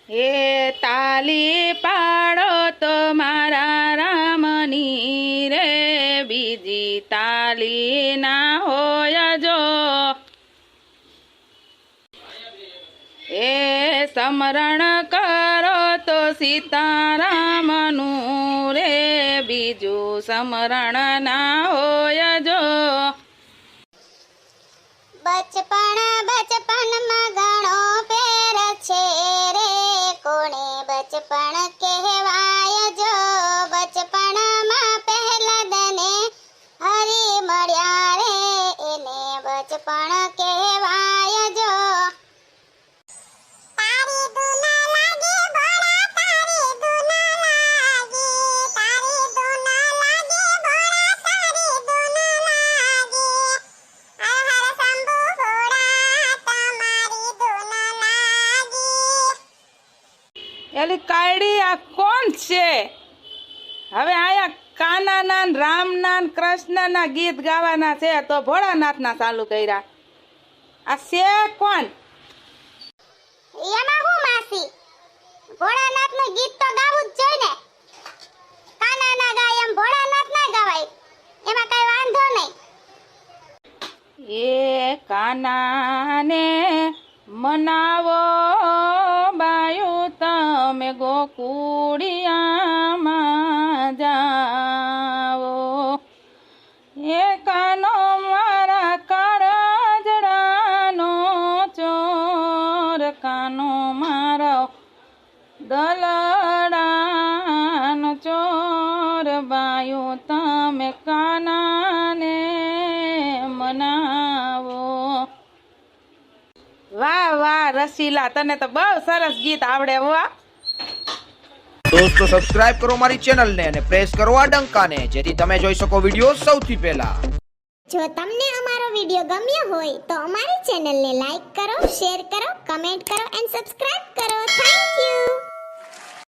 એ તાલી પાડો તો મારા રામની રે, બીજી તાલી ના હોય જો. એ સ્મરણ કરો તો સીતારામનું રે, બીજું સ્મરણ ના હોય જો. બચપણમાં ઘણો ફેર છે રે, કોણે બચપણ કહેવાય જો. બચપણમાં પહેલા દને હરી મળ્યા રે, એને બચપણ કહેવાય જો. તારી દુના લાગે ભોળા, તારી દુના લાગે, તારી દુના લાગે ભોળા, તારી દુના લાગે. હર હર શંભુ ભોળા, તમારી દુના લાગે. એલી કાયડી આ કોણ છે? હવે આયા કાનાના ને રામના ને કૃષ્ણના ગીત ગાવાના છે તો ભોળાનાથના ચાલુ કર્યા. આ છે કોણ? એમાં હું માસી, ભોળાનાથનું ગીત તો ગાવું જ જોઈએ ને. કાના ના ગાય એમ ભોળાનાથ ના ગવાય, એમાં કઈ વાંધો નહીં. એ કાનાને મનાવો બાયું, તમે ગોકુળિયામાં જાઓ. એ કાનો મારા કાળજડાનો ચોર, કાનો મારો દલડાનો ચોર, બાયું તમે કાનાને મનાવો. વાહ વાહ રસીલા, તને તો બહુ સરસ ગીત આવડે હો. દોસ્તો સબસ્ક્રાઇબ કરો મારી ચેનલ ને અને પ્રેસ કરો આ ડંકાને, જેથી તમે જોઈ શકો વિડિયો સૌથી પહેલા. જો તમને અમારો વિડિયો ગમ્યો હોય તો અમારી ચેનલને લાઈક કરો, શેર કરો, કમેન્ટ કરો એન્ડ સબસ્ક્રાઇબ કરો. Thank you.